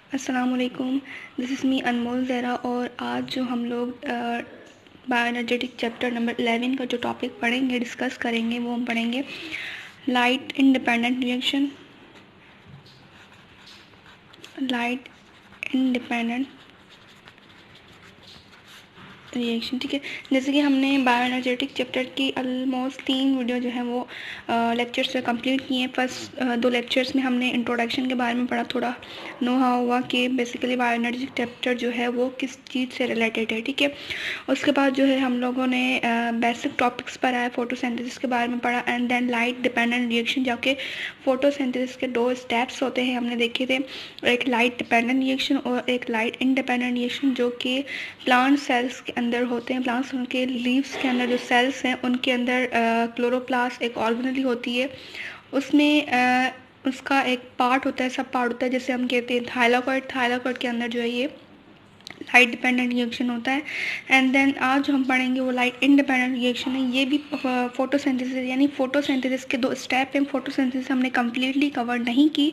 अस्सलाम वालेकुम। This is me अनमोल ज़हरा। और आज जो हम लोग बायोएनर्जेटिक चैप्टर नंबर 11 का जो टॉपिक पढ़ेंगे, डिस्कस करेंगे, वो हम पढ़ेंगे light independent reaction. Light independent reaction, ठीक है। जैसे कि हमने बायोएनर्जेटिक चैप्टर की ऑलमोस्ट 3 वीडियो जो है वो लेक्चर्स से कंप्लीट किए हैं। फर्स्ट 2 लेक्चर्स में हमने इंट्रोडक्शन के बारे में पढ़ा, थोड़ा नो हाउ हुआ कि बेसिकली बायोएनर्जेटिक चैप्टर जो है वो किस चीज़ से रिलेटेड है, ठीक है। उसके बाद जो है हम लोगों ने बेसिक टॉपिक्स पर आया, फोटोसिंथेसिस के बारे में पढ़ा, and then light dependent reaction, जबकि फोटोसिंथेसिस के 2 स्टेप्स होते हैं, हमने देखे थे। एक लाइट डिपेंडेंट रिएक्शन और एक लाइट इंडिपेंडेंट रिएक्शन, जो कि प्लांट सेल्स के अंदर होते हैं। प्लांट्स के लीव्स के अंदर जो सेल्स हैं उनके अंदर क्लोरोप्लास्ट एक ऑर्गेनेली होती है। उसमें उसका एक पार्ट होता है, सब पार्ट होता है, जैसे हम कहते हैं थाइलाकॉइड। थाइलाकॉइड के अंदर जो है ये लाइट डिपेंडेंट रिएक्शन होता है। एंड देन आज जो हम पढ़ेंगे वो लाइट इंडिपेंडेंट रिएक्शन है। ये भी फोटोसिंथेसिस, यानी फोटोसिंथेसिस के 2 स्टेप हैं। फोटोसिंथेसिस हमने कम्प्लीटली कवर नहीं की।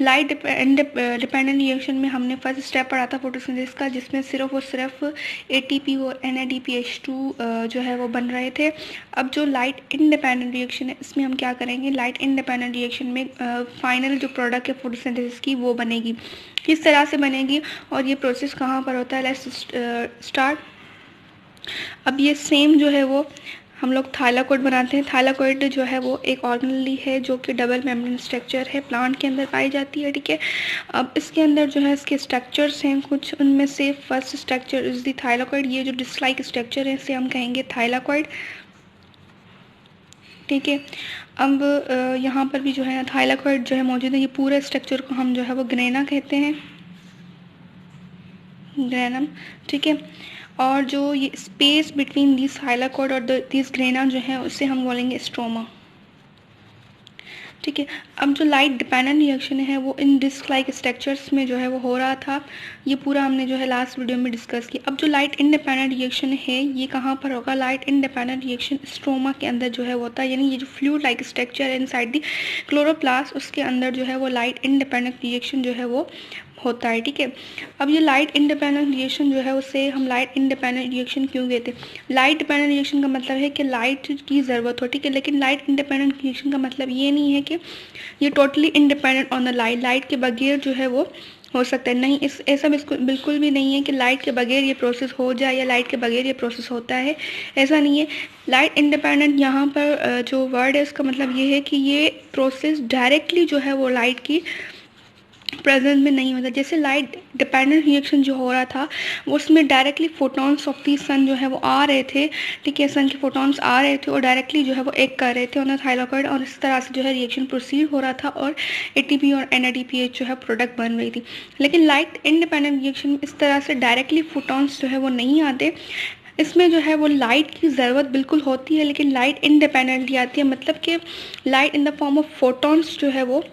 लाइट डिपेंडेंट रिएक्शन में हमने फर्स्ट स्टेप पढ़ा था फोटोसिंथेसिस का, जिसमें सिर्फ और सिर्फ ATP और NADPH2 जो है वो बन रहे थे। अब जो लाइट इंडिपेंडेंट रिएक्शन है, इसमें हम क्या करेंगे, लाइट इंडिपेंडेंट रिएक्शन में फाइनल जो प्रोडक्ट है फोटोसिंथेसिस की वो बनेगी। किस तरह से बनेगी और ये प्रोसेस कहाँ पर होता है, लेट्स स्टार्ट। अब ये सेम जो है वो हम लोग थाइलाकॉइड बनाते हैं। थाइलाकॉइड जो है वो एक ऑर्गेनेली है जो कि डबल मेम्ब्रेन स्ट्रक्चर है, प्लांट के अंदर पाई जाती है, ठीक है। अब इसके अंदर जो है इसके स्ट्रक्चर्स हैं कुछ, उनमें से first structure is the thylakoid. ये जो डिस्क स्ट्रक्चर है इसे हम कहेंगे थाइलाकॉइड, ठीक है। अब यहाँ पर भी जो है थाइलाकॉइड जो है मौजूद है। ये पूरे स्ट्रक्चर को हम जो है वो ग्रेना कहते हैं, ग्रेनम, ठीक है। और जो ये स्पेस बिटवीन दिस थाइलाकॉइड और दिस ग्रेना जो है उसे हम बोलेंगे स्ट्रोमा, ठीक है। अब जो लाइट डिपेंडेंट रिएक्शन है वो इन डिस्क लाइक स्ट्रक्चर्स में जो है वो हो रहा था। ये पूरा हमने जो है लास्ट वीडियो में डिस्कस किया। अब जो लाइट इंडिपेंडेंट रिएक्शन है ये कहाँ पर होगा, लाइट इंडिपेंडेंट रिएक्शन स्ट्रोमा के अंदर जो है वो होता है, यानी ये जो फ्लूइड लाइक स्ट्रक्चर है इनसाइड दी क्लोरोप्लास्ट, उसके अंदर जो है वो लाइट इंडिपेंडेंट रिएक्शन जो है वो होता है, ठीक है। अब ये लाइट इंडिपेंडेंट रिएक्शन जो है उसे हम लाइट इंडिपेंडेंट रिएक्शन क्यों कहते हैं। लाइट डिपेंडेंट रिएक्शन का मतलब है कि लाइट की ज़रूरत हो, ठीक है, लेकिन लाइट इंडिपेंडेंट रिएक्शन का मतलब ये नहीं है कि ये totally independent on the light, light के बगैर जो है वो हो सकता है। नहीं, इस ऐसा बिल्कुल भी नहीं है कि लाइट के बगैर ये प्रोसेस हो जाए या लाइट के बगैर ये प्रोसेस होता है, ऐसा नहीं है। लाइट इंडिपेंडेंट यहाँ पर जो वर्ड है उसका मतलब ये है कि ये प्रोसेस डायरेक्टली जो है वो लाइट की प्रेजेंस में नहीं होता। जैसे लाइट डिपेंडेंट रिएक्शन जो हो रहा था वो उसमें डायरेक्टली फोटॉन्स ऑफ दी सन जो है वो आ रहे थे, ठीक है, सन के फोटॉन्स आ रहे थे और डायरेक्टली जो है वो एक कर रहे थे ऑन थाइलाकॉइड, और इस तरह से जो है रिएक्शन प्रोसीड हो रहा था और ATP और NADPH जो है प्रोडक्ट बन रही थी। लेकिन लाइट इंडिपेंडेंट रिएक्शन में इस तरह से डायरेक्टली फोटॉन्स जो है वो नहीं आते। इसमें जो है वो लाइट की ज़रूरत बिल्कुल होती है, लेकिन लाइट इंडिपेंडेंटली आती है, मतलब कि light in the form of photons जो है वो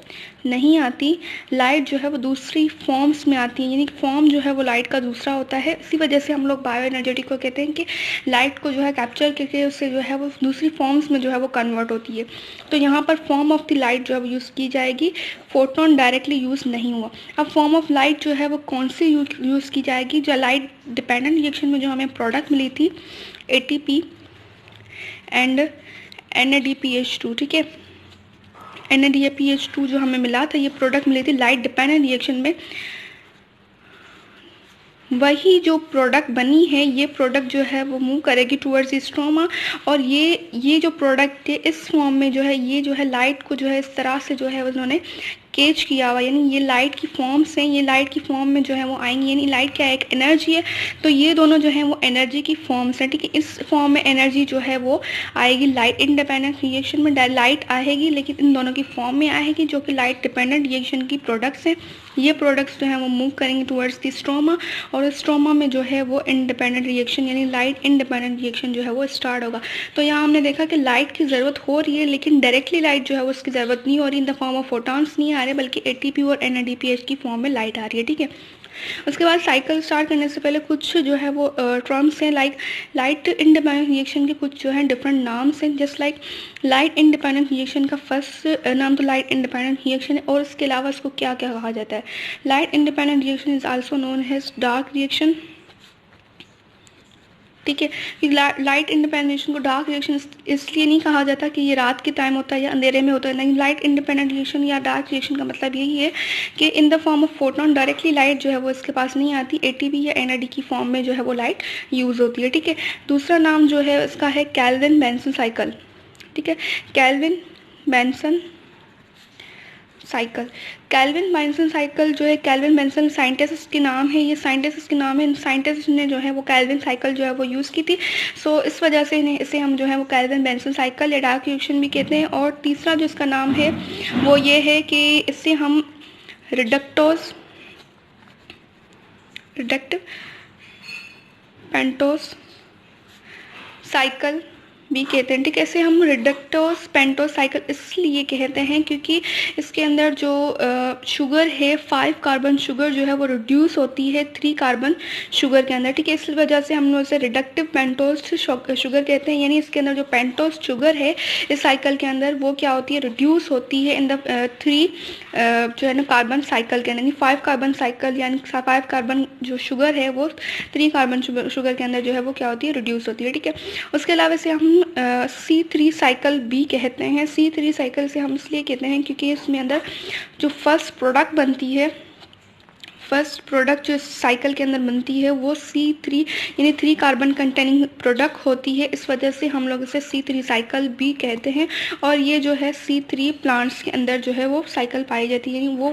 नहीं आती। लाइट जो है वो दूसरी फॉर्म्स में आती है, यानी फॉर्म जो है वो लाइट का दूसरा होता है। इसी वजह से हम लोग बायो एनर्जेटिक को कहते हैं कि लाइट को जो है कैप्चर करके उससे जो है वो दूसरी फॉर्म्स में जो है वो कन्वर्ट होती है। तो यहाँ पर फॉर्म ऑफ द लाइट जो है वो यूज़ की जाएगी, फोटोन डायरेक्टली यूज़ नहीं हुआ। अब फॉर्म ऑफ लाइट जो है वो कौन सी यूज़ की जाएगी, जो लाइट डिपेंडेंट रिएक्शन में जो हमें प्रोडक्ट मिली थी ATP एंड NADPH2, ठीक है। NADPH2 जो हमें मिला था, ये प्रोडक्ट मिली थी लाइट डिपेंडेंट रिएक्शन में, वही जो प्रोडक्ट बनी है ये प्रोडक्ट जो है वो मूव करेगी टूवर्ड्स स्ट्रोमा। और ये जो प्रोडक्ट है इस फॉर्म में जो है ये जो है लाइट को जो है इस तरह से जो है उन्होंने कैच किया हुआ, यानी ये लाइट की फॉर्म्स हैं, ये लाइट की फॉर्म में जो है वो आएंगी। यानी लाइट क्या है, एक एनर्जी है, तो ये दोनों जो है वो एनर्जी की फॉर्म्स हैं, ठीक है। इस फॉर्म में एनर्जी जो है वो आएगी लाइट इंडिपेंडेंट रिएक्शन में, लाइट आएगी लेकिन इन दोनों की फॉर्म में आएगी, जो कि लाइट डिपेंडेंट रिएक्शन की प्रोडक्ट्स हैं। ये प्रोडक्ट्स जो है वो मूव करेंगे टूवर्ड्स द स्ट्रोमा, और स्ट्रोमा में जो है वो इंडिपेंडेंट रिएक्शन यानी लाइट इंडिपेंडेंट रिएक्शन जो है वो स्टार्ट होगा। तो यहाँ हमने देखा कि लाइट की ज़रूरत हो रही है, लेकिन डायरेक्टली लाइट जो है वो उसकी ज़रूरत नहीं हो रही, in the form of photons नहीं आ रहे, बल्कि ATP और NADPH की फॉर्म में लाइट आ रही है, ठीक है। उसके बाद साइकिल स्टार्ट करने से पहले कुछ जो है वो टर्म्स हैं, लाइक लाइट इंडिपेंडेंट रिएक्शन के कुछ जो है डिफरेंट नाम्स हैं। Just like light independent reaction का फर्स्ट नाम तो लाइट इंडिपेंडेंट रिएक्शन है, और इसके अलावा इसको क्या क्या कहा जाता है। Light independent reaction is also known as dark reaction, ठीक है। लाइट इंडिपेंडेंट को डार्क रिएक्शन इसलिए नहीं कहा जाता कि ये रात के टाइम होता है या अंधेरे में होता है, नहीं। लाइट इंडिपेंडेंट रिएक्शन या डार्क रिएक्शन का मतलब यही है कि in the form of photon directly light जो है वो इसके पास नहीं आती, एटीपी या एनआईडी की फॉर्म में जो है वो लाइट यूज़ होती है, ठीक है। दूसरा नाम जो है इसका है कैल्विन बेंसन साइकिल, ठीक है। Calvin Benson cycle, Calvin Benson cycle जो है, कैल्विन बेंसन साइंटिस्ट के नाम है, ये साइंटिस्ट के नाम है। साइंटिस्ट ने जो है वो कैल्विन साइकिल जो है वो यूज़ की थी, सो इस वजह से इसे हम जो है वो कैल्विन बेंसन साइकिल या डार्क रिएक्शन भी कहते हैं। और तीसरा जो इसका नाम है वो ये है कि इससे हम रिडक्टिव पेंटोस साइकिल भी कहते हैं, ठीक है। इसे हम रिडक्टोस पेंटोस साइकिल इसलिए कहते हैं क्योंकि इसके अंदर जो शुगर है 5 कार्बन शुगर जो है वो रिड्यूस होती है 3 कार्बन शुगर के अंदर, ठीक है। इस वजह से हम लोग इसे रिडक्टिव पेंटोस शुगर कहते हैं, यानी इसके अंदर जो पेंटोस शुगर है इस साइकिल के अंदर वो क्या होती है, रिड्यूस होती है इन द 3 जो है ना कार्बन साइकिल के अंदर, यानी 5 कार्बन साइकिल यानी 5 कार्बन जो शुगर है वो 3 कार्बन शुगर के अंदर जो है वो क्या होती है, रिड्यूस होती है, ठीक है। उसके अलावा इसे हम C3 साइकिल भी कहते हैं। C3 साइकिल से हम इसलिए कहते हैं क्योंकि इसमें अंदर जो फर्स्ट प्रोडक्ट बनती है, फर्स्ट प्रोडक्ट जो इस साइकिल के अंदर बनती है वो C3 यानी 3 कार्बन कंटेनिंग प्रोडक्ट होती है, इस वजह से हम लोग इसे C3 साइकिल भी कहते हैं। और ये जो है C3 प्लांट्स के अंदर जो है वो साइकिल पाई जाती है, यानी वो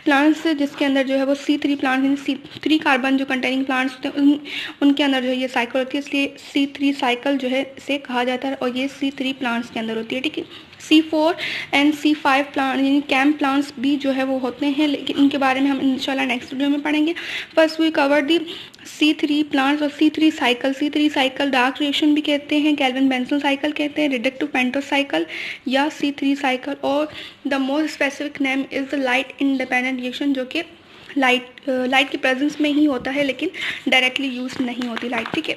प्लांट्स जिसके अंदर जो है वो C3 प्लांट यानी C3 कार्बन जो कंटेनिंग प्लांट्स होते हैं उनके अंदर जो है ये साइकिल होती है, इसलिए C3 साइकिल जो है इसे कहा जाता है, और ये C3 प्लांट्स के अंदर होती है, ठीक है। C4 एंड C5 प्लांट यानी कैम्प प्लांट्स भी जो है वो होते हैं, लेकिन इनके बारे में हम इंशाल्लाह नेक्स्ट वीडियो में पढ़ेंगे। First we cover the C3 plants और C3 cycle. C3 cycle dark reaction भी कहते हैं, कैल्विन बेंसन साइकिल कहते हैं, रिडक्टिव पेंटोस साइकिल या C3 साइकिल, और the most specific name is the light independent reaction, जो कि लाइट के प्रेजेंस में ही होता है लेकिन डायरेक्टली यूज नहीं होती लाइट, ठीक है।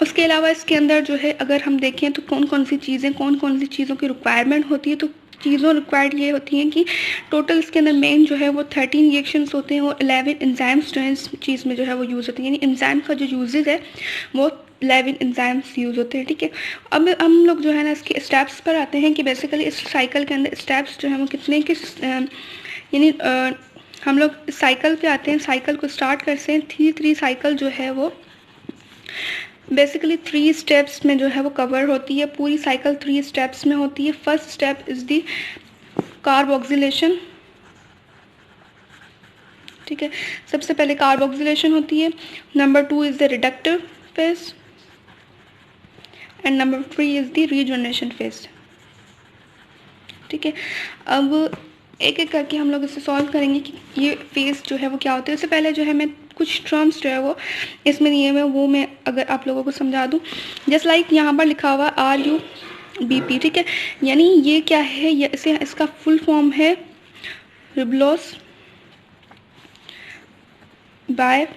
उसके अलावा इसके अंदर जो है अगर हम देखें तो कौन कौन सी चीज़ों की रिक्वायरमेंट होती है, तो चीज़ों रिक्वायर्ड ये होती हैं कि टोटल इसके अंदर मेन जो है वो 13 रिएक्शंस होते हैं और 11 एंजाइम्स जो है इस चीज़ में जो है वो यूज़ होती हैं, यानी एंजाइम का जो यूजेज है वो 11 एंजाइम्स यूज़ होते हैं, ठीक है। अब हम लोग जो है ना इसके स्टेप्स पर आते हैं कि बेसिकली इस साइकिल के अंदर स्टेप्स जो है वो कितने के यानी हम लोग साइकिल पे आते हैं, साइकिल को स्टार्ट करते हैं। C3 साइकिल जो है वो बेसिकली 3 स्टेप्स में जो है वो कवर होती है, पूरी साइकिल 3 स्टेप्स में होती है। First step is the carboxylation, ठीक है, सबसे पहले कार्बोक्सिलेशन होती है। Number 2 is the reductive phase and number 3 is the regeneration phase, ठीक है। अब एक एक करके हम लोग इसे सॉल्व करेंगे कि ये फेज जो है वो क्या होता है। उससे पहले जो है मैं कुछ टर्म्स जो है वो इसमें दिए हुए वो मैं अगर आप लोगों को समझा दूं। जस्ट लाइक यहाँ पर लिखा हुआ RUBP, ठीक है, यानी ये क्या है, ये इसका फुल फॉर्म है रिबुलोस बाय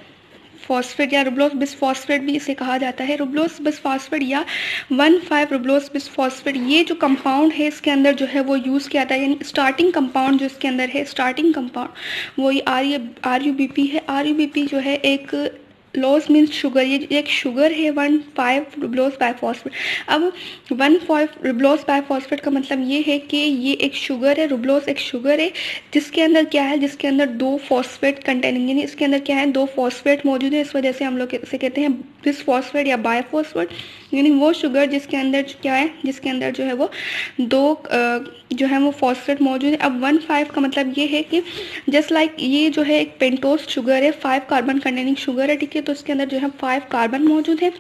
फॉस्फेट या रुबलोस बिसफॉस्फेट भी इसे कहा जाता है। रुबलोस बिसफॉस्फेट या 1,5 रुबलोस बिसफॉस्फेट, ये जो कंपाउंड है इसके अंदर जो है वो यूज़ किया जाता है, यानी स्टार्टिंग कंपाउंड जो इसके अंदर है, स्टार्टिंग कंपाउंड वो ये RUBP है। RUBP जो है एक लोस मीन्स शुगर, ये एक शुगर है 1,5 रुबलोस बाइफॉस्फेट। अब 1,5 रुबलोस बाइफॉस्फेट का मतलब ये है कि ये एक शुगर है, रुबलोस एक शुगर है जिसके अंदर क्या है, जिसके अंदर 2 फॉस्फेट कंटेनिंग, यानी इसके अंदर क्या है 2 फॉस्फेट मौजूद है, इस वजह से हम लोग इसे कहते हैं बिसफॉस्फेट या बाइफॉस्फेट, यानी वो शुगर जिसके अंदर क्या है, जिसके अंदर जो है वो 2 जो है वो फॉस्फेट मौजूद है। अब 1,5 का मतलब ये है कि जस्ट लाइक ये जो है एक पेंटोस शुगर है, 5 कार्बन कंटेनिंग शुगर है, ठीक है, तो इसके अंदर जो है 5 कार्बन मौजूद है,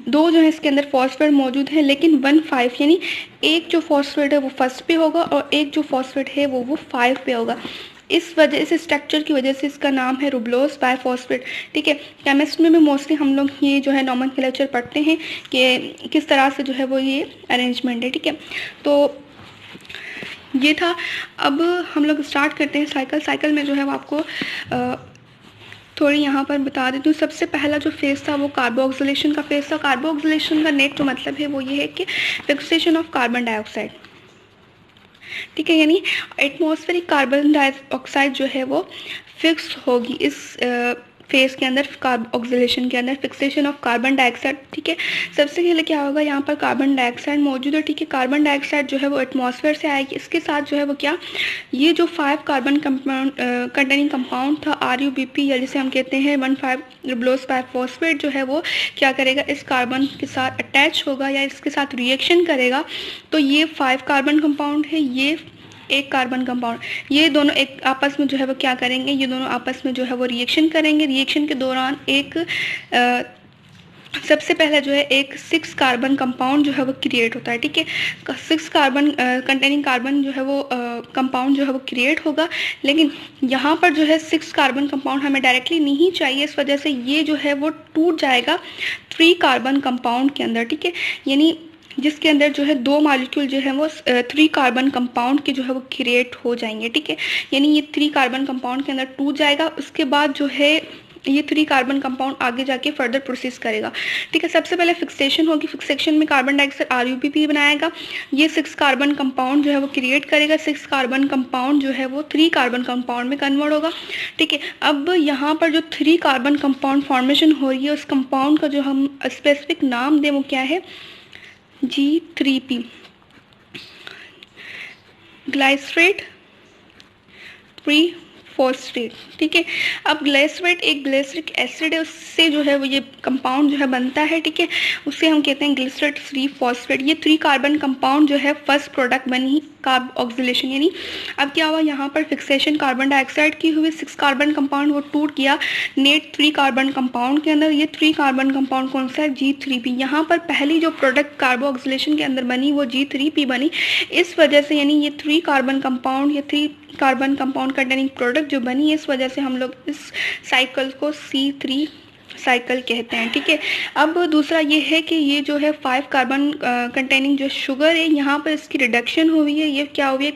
2 जो है इसके अंदर फॉस्फेट मौजूद है, लेकिन 1,5 यानी एक जो फॉस्फेट है वो फर्स्ट पे होगा और एक जो फॉस्फेट है वो 5 पे होगा। इस वजह से स्ट्रक्चर की वजह से इसका नाम है रुबलोस बाइफॉस्फेट, ठीक है। केमिस्ट्री में मोस्टली हम लोग ये जो है नॉमेनक्लेचर पढ़ते हैं कि किस तरह से जो है वो ये अरेंजमेंट है, ठीक है। तो ये था। अब हम लोग स्टार्ट करते हैं साइकिल में जो है वो आपको थोड़ी यहाँ पर बता देती हूँ। सबसे पहला जो फेज़ था वो कार्बोक्सिलेशन का फेज़ था। कार्बोक्सिलेशन का नेट जो मतलब है वो ये है कि फिक्सेशन ऑफ कार्बन डाइऑक्साइड, ठीक है, यानी एटमॉस्फेरिक कार्बन डाइऑक्साइड जो है वो फिक्स होगी इस फेज के अंदर, कार्बोक्सिलेशन के अंदर, फिक्सेशन ऑफ कार्बन डाइऑक्साइड, ठीक है। सबसे पहले क्या होगा, यहाँ पर कार्बन डाइऑक्साइड मौजूद है, ठीक है। कार्बन डाइऑक्साइड जो है वो एटमॉस्फेयर से आएगी, इसके साथ जो है वो क्या, ये जो 5 कार्बन कंपाउंड कंटेनिंग कंपाउंड था RUBP, या जिसे हम कहते हैं 1,5 रिबोलोस 5 फॉस्फेट, जो है वो क्या करेगा, इस कार्बन के साथ अटैच होगा या इसके साथ रिएक्शन करेगा। तो ये 5 कार्बन कंपाउंड है, ये एक कार्बन कंपाउंड, ये दोनों एक आपस में जो है वो क्या करेंगे, ये दोनों आपस में जो है वो रिएक्शन करेंगे। रिएक्शन के दौरान एक सबसे पहले जो है एक 6 कार्बन कंपाउंड जो है वो क्रिएट होता है, ठीक है। 6 कार्बन कंटेनिंग कार्बन जो है वो कंपाउंड जो है वो क्रिएट होगा। लेकिन यहाँ पर जो है 6 कार्बन कंपाउंड हमें डायरेक्टली नहीं चाहिए, इस वजह से ये जो है वो टूट जाएगा 3 कार्बन कंपाउंड के अंदर, ठीक है। यानी जिसके अंदर जो है 2 मॉलिक्यूल जो है वो 3 कार्बन कंपाउंड के जो है वो क्रिएट हो जाएंगे, ठीक है। यानी ये 3 कार्बन कंपाउंड के अंदर टूट जाएगा। उसके बाद जो है ये 3 कार्बन कंपाउंड आगे जाके फर्दर प्रोसेस करेगा, ठीक है। सबसे पहले फिक्सेशन होगी, फिक्सेशन में कार्बन डाइऑक्साइड RUBP बनाएगा, ये 6 कार्बन कंपाउंड जो है वो क्रिएट करेगा। 6 कार्बन कंपाउंड जो है वो 3 कार्बन कंपाउंड में कन्वर्ट होगा, ठीक है। अब यहाँ पर जो 3 कार्बन कंपाउंड फॉर्मेशन हो रही है, उस कंपाउंड का जो हम स्पेसिफिक नाम दें वो क्या है, G3P, ग्लाइसरेट 3 फॉस्फेट, ठीक है। अब ग्लाइसरेट एक ग्लिसरिक एसिड है, उससे जो है वो ये कंपाउंड जो है बनता है, ठीक है। उससे हम कहते हैं ग्लिसरेट 3 फॉस्फेट। ये 3 कार्बन कंपाउंड जो है फर्स्ट प्रोडक्ट बनी कार्बोक्सिलेशन, यानी अब क्या हुआ, यहाँ पर फिक्सेशन कार्बन डाइऑक्साइड की हुई, 6 कार्बन कंपाउंड वो टूट गया नेट 3 कार्बन कंपाउंड के अंदर। ये 3 कार्बन कंपाउंड कौन सा है, G3P। यहाँ पर पहली जो प्रोडक्ट कार्बोक्सिलेशन के अंदर बनी वो G3P बनी, इस वजह से यानी ये 3 कार्बन कंपाउंड, ये 3 कार्बन कंपाउंड कंटेनिंग प्रोडक्ट जो बनी है, इस वजह से हम लोग इस साइकिल को C3 साइकिल कहते हैं, ठीक है। अब दूसरा ये है कि ये जो है 5 कार्बन कंटेनिंग जो शुगर है, यहाँ पर इसकी रिडक्शन हुई है, ये क्या हुई है,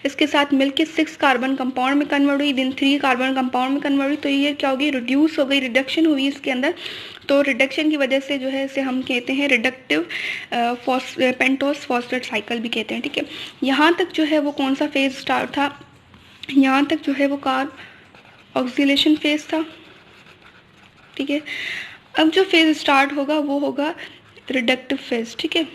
इसके साथ मिलके 6 कार्बन कंपाउंड में कन्वर्ट हुई, दिन 3 कार्बन कंपाउंड में कन्वर्ट हुई। तो ये क्या हो गई, रिड्यूस हो गई, रिडक्शन हुई इसके अंदर। तो रिडक्शन की वजह से जो है इसे हम कहते हैं रिडक्टिव पेंटोस फॉस्फेट साइकिल भी कहते हैं, ठीक है। यहाँ तक जो है वो कौन सा फेज स्टार्ट था, यहाँ तक जो है वो कार्बोक्सिलेशन फेज था, ठीक है। अब जो फेज स्टार्ट होगा वो होगा रिडक्टिव फेज, ठीक है।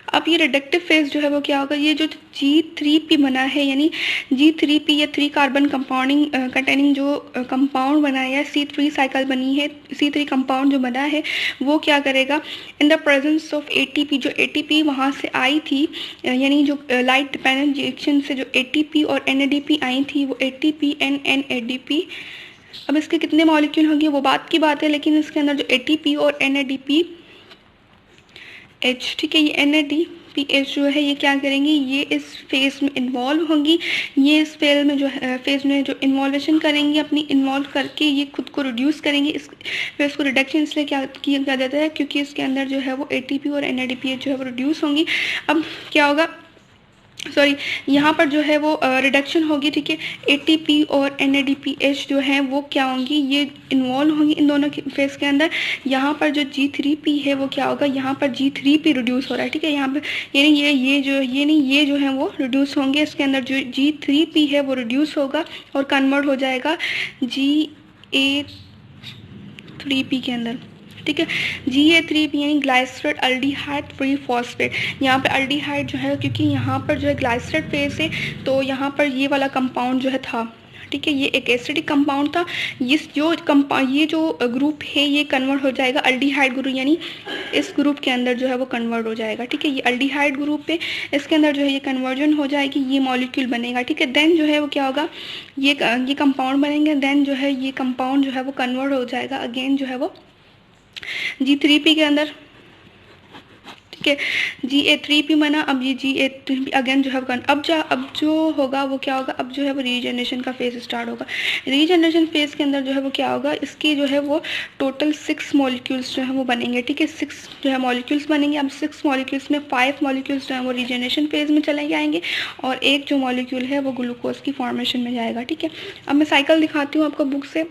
अब ये रिडक्टिव फेज जो है वो क्या होगा, ये जो G3P बना है, यानी G3P या 3 कार्बन कंपाउंडिंग कंटेनिंग जो कंपाउंड बना है, C3 साइकिल बनी है, C3 कंपाउंड जो बना है वो क्या करेगा, in the presence of ATP, जो ATP वहाँ से आई थी, यानी जो लाइट डिपेंडेंट रिएक्शन से जो ATP और NADP आई थी, वो ATP NADP, अब इसके कितने मॉलिक्यूल होंगे वो बात की बात है, लेकिन इसके अंदर जो ATP और NADPH, ठीक है, ये NADPH जो है ये क्या करेंगी, ये इस फेज में इन्वॉल्व होंगी, ये इस फेज में जो इन्वॉल्वेशन करेंगी, अपनी इन्वॉल्व करके ये खुद को रिड्यूस करेंगे। इस फेज को रिडक्शन इसलिए क्या किया जाता है, क्योंकि इसके अंदर जो है वो ATP और NADPH जो है वो रिड्यूस होंगी। अब क्या होगा, सॉरी, यहाँ पर जो है वो रिडक्शन होगी, ठीक है। ATP और NADPH जो है वो क्या होंगी, ये इन्वॉल्व होंगी इन दोनों फेज के अंदर। यहाँ पर जो G3P है वो क्या होगा, यहाँ पर G3P रिड्यूस हो रहा है, ठीक है। यहाँ पर यानी ये जो है वो रिड्यूस होंगे, इसके अंदर जो G3P है वो रिड्यूस होगा और कन्वर्ट हो जाएगा GA3P के अंदर, ठीक है। GA3P यानी ग्लाइसरेट अल्डिहाइड 3 फॉस्फेट। यहाँ पे अल्डिहाइड जो है, क्योंकि यहाँ पर जो है ग्लाइसरेट फेज है, तो यहाँ पर ये वाला कंपाउंड जो है था, ठीक है, ये एक एसिडिक कंपाउंड था। ये जो ग्रुप है ये कन्वर्ट हो जाएगा अल्डिहाइड ग्रुप, यानी इस ग्रुप के अंदर जो है वो कन्वर्ट हो जाएगा, ठीक है। ये अल्डिहाइड ग्रुप है, इसके अंदर जो है ये कन्वर्जन हो जाएगी, ये मॉलिक्यूल बनेगा, ठीक है। देन जो है वो क्या होगा, ये कंपाउंड बनेंगे, देन जो है ये कंपाउंड जो है वो कन्वर्ट हो जाएगा अगेन जो है वो G3P के अंदर, ठीक ठीक है। Ga3P बना, अब ये Ga3P अगेन जो है अब जो होगा वो क्या होगा, अब जो है वो रीजनरेशन का फेज स्टार्ट होगा। रीजनरेशन फेज के अंदर जो है वो क्या होगा, इसकी जो है वो टोटल 6 मॉलिक्यूल्स जो है वो बनेंगे, ठीक है। 6 जो है मॉलिक्यूल्स बनेंगे। अब 6 मॉलिक्यूल्स में 5 मॉलिक्यूल्स जो है वो रीजनरेशन फेज में चले जाएंगे और एक जो मॉलिक्यूल है वो ग्लूकोज की फॉर्मेशन में जाएगा, ठीक है। अब मैं साइकिल दिखाती हूँ आपको बुक से,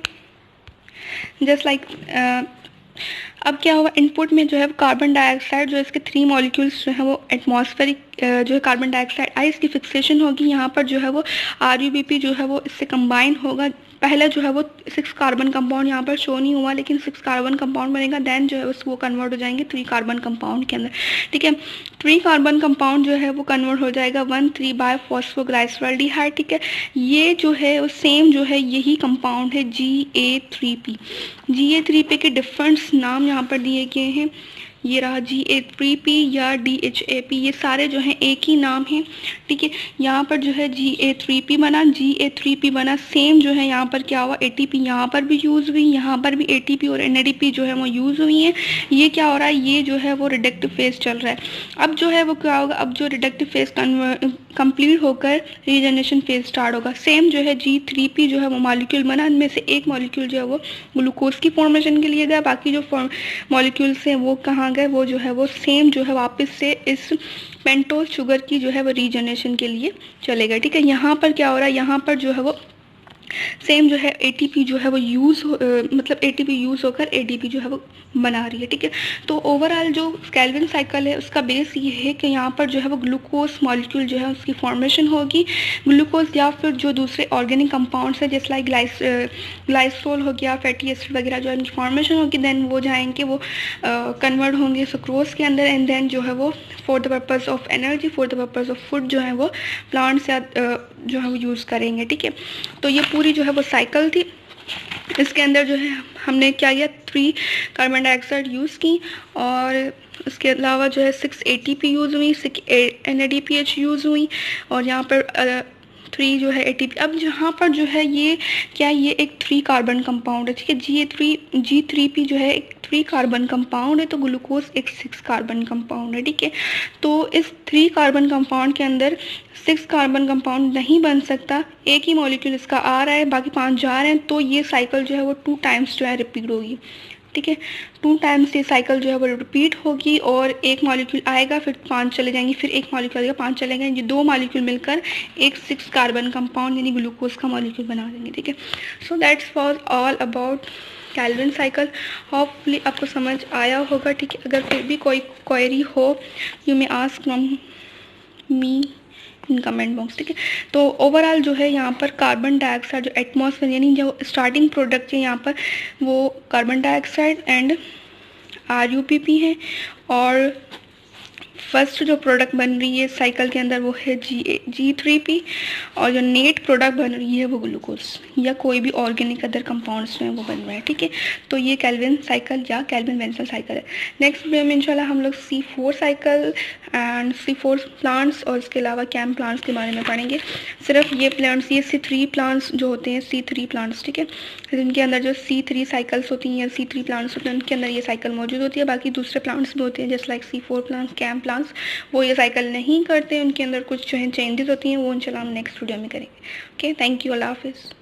जस्ट लाइक अब क्या होगा, इनपुट में जो है कार्बन डाइऑक्साइड जो इसके 3 मॉलिक्यूल्स जो है वो एटमॉस्फेरिक जो है कार्बन डाइऑक्साइड आई, इसकी फिक्सेशन होगी। यहाँ पर जो है वो RUBP जो है वो इससे कंबाइन होगा। पहले जो है वो 6 कार्बन कंपाउंड यहाँ पर शो नहीं हुआ, लेकिन 6 कार्बन कंपाउंड बनेगा, देन जो है वो कन्वर्ट हो जाएंगे 3 कार्बन कंपाउंड के अंदर, ठीक है। 3 कार्बन कंपाउंड जो है वो कन्वर्ट हो जाएगा 1,3 बाय फॉस्फोग्लाइसरॉल्डिहाइड, ठीक है। ये जो है वो सेम जो है यही कंपाउंड है Ga3P। Ga3P के डिफरेंट नाम यहाँ पर दिए गए हैं, ये रहा Ga3P या DHAP, ये सारे जो हैं एक ही नाम है, ठीक है। यहाँ पर जो है Ga3P बना, सेम जो है यहाँ पर क्या हुआ, ATP यहाँ पर भी यूज़ हुई, यहाँ पर भी ATP और NADP जो है वो यूज़ हुई है। ये क्या हो रहा है, ये जो है वो रिडक्टिव फेज चल रहा है। अब जो है वो क्या होगा, अब जो रिडक्टिव फेज कंप्लीट होकर रीजनरेशन फेज स्टार्ट होगा। सेम जो है G3P जो है वो मॉलिक्यूल बना, इनमें से एक मॉलिक्यूल जो है वो ग्लूकोज की फॉर्मेशन के लिए गया, बाकी जो मॉलिक्यूल्स हैं वो कहाँ गए, वो जो है वो सेम जो है वापस से इस पेंटोज शुगर की जो है वो रीजनरेशन के लिए चले गए, ठीक है। यहाँ पर क्या हो रहा है, यहाँ पर जो है वो सेम जो है ATP जो है वो मतलब ATP यूज़ होकर ADP जो है वो बना रही है, ठीक है। तो ओवरऑल जो कैल्विन साइकिल है उसका बेस ये है कि यहाँ पर जो है वो ग्लूकोज मॉलिक्यूल जो है उसकी फॉर्मेशन होगी, ग्लूकोज या फिर जो दूसरे ऑर्गेनिक कंपाउंड्स है जैसे लाइक ग्लाइसोल हो गया, फैटी एसिड वगैरह जो इनकी फॉर्मेशन होगी, देन वो जाएंगे वो कन्वर्ट होंगे सुक्रोज के अंदर, एंड देन जो है वो for the purpose of energy, for the purpose of food जो है वो प्लांट्स या जो है वो यूज़ करेंगे, ठीक है। तो ये पूरी जो है वो साइकिल थी। इसके अंदर जो है हमने क्या किया, 3 कार्बन डाइऑक्साइड यूज़ की और उसके अलावा जो है 6 ATP यूज़ हुई, 6 NADPH यूज़ हुई और यहाँ पर 3 जो है ATP। अब यहाँ पर जो है ये क्या, ये एक 3 कार्बन कंपाउंड है, ठीक है। G3P जो है एक 3 कार्बन कंपाउंड है, तो ग्लूकोज एक 6 कार्बन कंपाउंड है, ठीक है। तो इस 3 कार्बन कंपाउंड के अंदर 6 कार्बन कंपाउंड नहीं बन सकता, एक ही मॉलिक्यूल इसका आ रहा है, बाकी 5 जा रहे हैं, तो ये साइकिल जो है वो 2 टाइम्स जो है रिपीट होगी, ठीक है। 2 टाइम्स ये साइकिल जो है वो रिपीट होगी और एक मॉलिक्यूल आएगा, फिर 5 चले जाएंगे, फिर एक मॉलिक्यूल आएगा, 5 चले जाएंगे, ये 2 मॉलिक्यूल मिलकर एक 6 कार्बन कंपाउंड यानी ग्लूकोज का मॉलिक्यूल बना देंगे, ठीक है। So that's was all about Calvin cycle. Hopefully आपको समझ आया होगा, ठीक है। अगर फिर भी कोई क्वेरी हो you may ask from me in comment box, ठीक है। तो ओवरऑल जो है यहाँ पर कार्बन डाइऑक्साइड जो एटमॉस्फेयर यानी जो स्टार्टिंग प्रोडक्ट है यहाँ पर वो कार्बन डाइऑक्साइड एंड RUBP है, और फर्स्ट जो प्रोडक्ट बन रही है साइकिल के अंदर वो है G3P, और जो नेट प्रोडक्ट बन रही है वो ग्लूकोज या कोई भी ऑर्गेनिक अदर कंपाउंड्स में वो बन रहे हैं, ठीक है। तो ये कैल्विन साइकिल या कैल्विन वेंसल साइकिल है। नेक्स्ट वीडियो में इंशाल्लाह हम लोग C4 cycle and C4 plants और इसके अलावा कैम प्लांट्स के बारे में पढ़ेंगे। सिर्फ ये प्लांट्स, ये C3 प्लांट्स जो होते हैं, C3 प्लांट्स, ठीक है, जिनके अंदर जो C3 साइकिल्स होती हैं या C3 प्लांट्स होते हैं उनके अंदर ये साइकिल मौजूद होती है। बाकी दूसरे प्लांट्स भी होते हैं जैसे like C4 plants, cam plants, वो ये साइकिल नहीं करते, उनके अंदर कुछ जो है चेंजेस होती हैं, वो इंशाल्लाह हम नेक्स्ट वीडियो में करेंगे। ओके, थैंक यू, अल्लाह हाफिज़।